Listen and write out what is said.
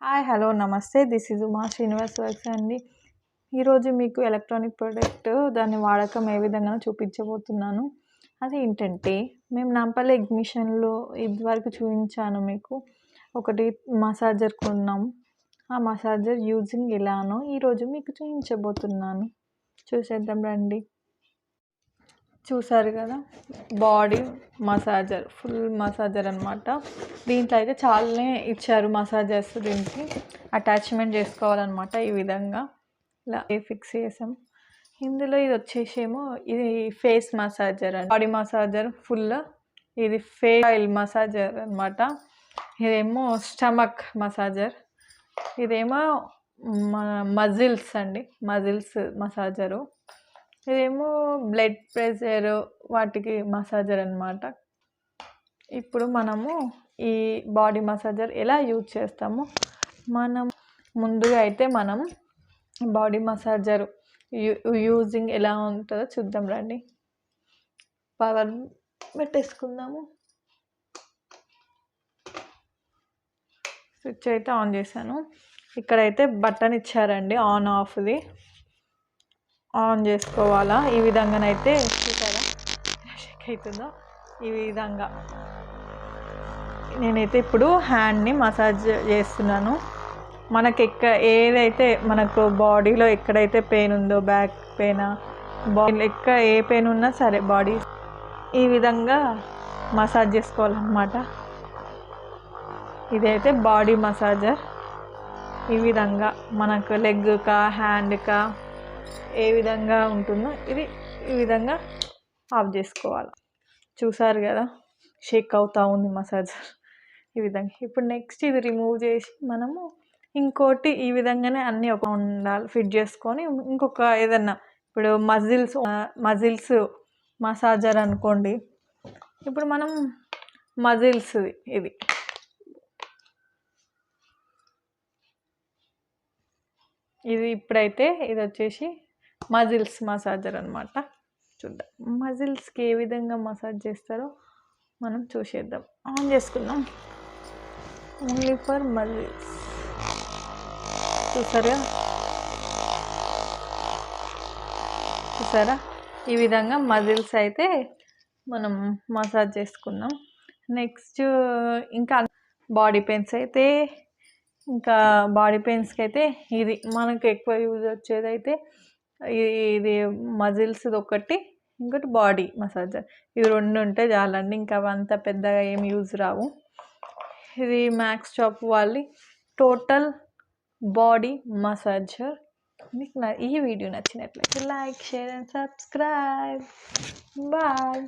Hi hello నమస్తే this is ఉmasrinivass అండి. ఈరోజు మీకు ఎలక్ట్రానిక్ ప్రోడక్ట్ దాని వాడకం ఏ విధంగా చూపించబోతున్నాను. అది ఏంటంటే మేము నాంపల్లి ఎగ్జిబిషన్లో ఇదివరకు చూపించాను మీకు. ఒకటి మసాజర్ కొన్నాం. ఆ మసాజర్ యూజింగ్ ఎలానో ఈరోజు మీకు చూపించబోతున్నాను. చూసేద్దాం రండి. చూసారు కదా, బాడీ మసాజర్, ఫుల్ మసాజర్ అనమాట. దీంట్లో అయితే చాలానే ఇచ్చారు మసాజర్స్. దీనికి అటాచ్మెంట్ చేసుకోవాలన్నమాట. ఈ విధంగా ఇలా ఫిక్స్ చేసాం. ఇందులో ఇది వచ్చేసేమో ఇది ఫేస్ మసాజర్ అండి, బాడీ మసాజర్ ఫుల్. ఇది ఫేస్ ఆయిల్ మసాజర్ అనమాట. ఇదేమో స్టమక్ మసాజర్. ఇదేమో మజిల్స్ అండి, మజిల్స్ మసాజరు. ఇదేమో బ్లడ్ ప్రెషర్ వాటికి మసాజర్ అనమాట. ఇప్పుడు మనము ఈ బాడీ మసాజర్ ఎలా యూజ్ చేస్తామో మనం ముందుగా అయితే మనం బాడీ మసాజర్ యూజింగ్ ఎలా ఉంటుందో చూద్దాం రండి. పవర్ పెట్టేసుకుందాము. స్విచ్ అయితే ఆన్ చేశాను. ఇక్కడైతే బటన్ ఇచ్చారండి, ఆన్ ఆఫ్ది. ఆన్ చేసుకోవాలా. ఈ విధంగానైతే చూసారా చెక్ అవుతుందో. ఈ విధంగా నేనైతే ఇప్పుడు హ్యాండ్ని మసాజ్ చేస్తున్నాను. మనకి ఏదైతే మనకు బాడీలో ఎక్కడైతే పెయిన్ ఉందో, బ్యాక్ పెయిన్, బాడీలో ఏ పెయిన్ ఉన్నా సరే బాడీ ఈ విధంగా మసాజ్ చేసుకోవాలన్నమాట. ఇదైతే బాడీ మసాజర్. ఈ విధంగా మనకు లెగ్కా హ్యాండ్కా ఏ విధంగా ఉంటుందో ఇది ఈ విధంగా ఆఫ్ చేసుకోవాలి. చూసారు కదా, షేక్ అవుతూ ఉంది మసాజర్ ఈ విధంగా. ఇప్పుడు నెక్స్ట్ ఇది రిమూవ్ చేసి మనము ఇంకోటి ఈ విధంగానే అన్నీ ఒక ఉండాలి ఫిట్ చేసుకొని ఇంకొక ఏదన్నా ఇప్పుడు మజిల్స్ మసాజర్ అనుకోండి. ఇప్పుడు మనం మజిల్స్ ఇది ఇప్పుడైతే ఇది వచ్చేసి మజిల్స్ మసాజర్ అనమాట. చూద్దాం మజిల్స్కి ఏ విధంగా మసాజ్ చేస్తారో మనం చూసేద్దాం. ఆన్ చేసుకుందాం. Only for muscles. చూసారా ఈ విధంగా మజిల్స్ అయితే మనం మసాజ్ చేసుకుందాం. నెక్స్ట్ ఇంకా బాడీ పెయిన్స్ అయితే, ఇంకా బాడీ పెయిన్స్కి అయితే ఇది మనకు ఎక్కువ యూజ్ వచ్చేది అయితే ఇది మజిల్స్ ఒకటి, ఇంకోటి బాడీ మసాజర్. ఇవి రెండు ఉంటే చాలండి, ఇంకా అవంతా పెద్దగా ఏం యూజ్ రావు. ఇది maxtop వాళ్ళి టోటల్ బాడీ మసాజర్. మీకు ఈ వీడియో నచ్చినట్లయితే like, share and subscribe. Bye.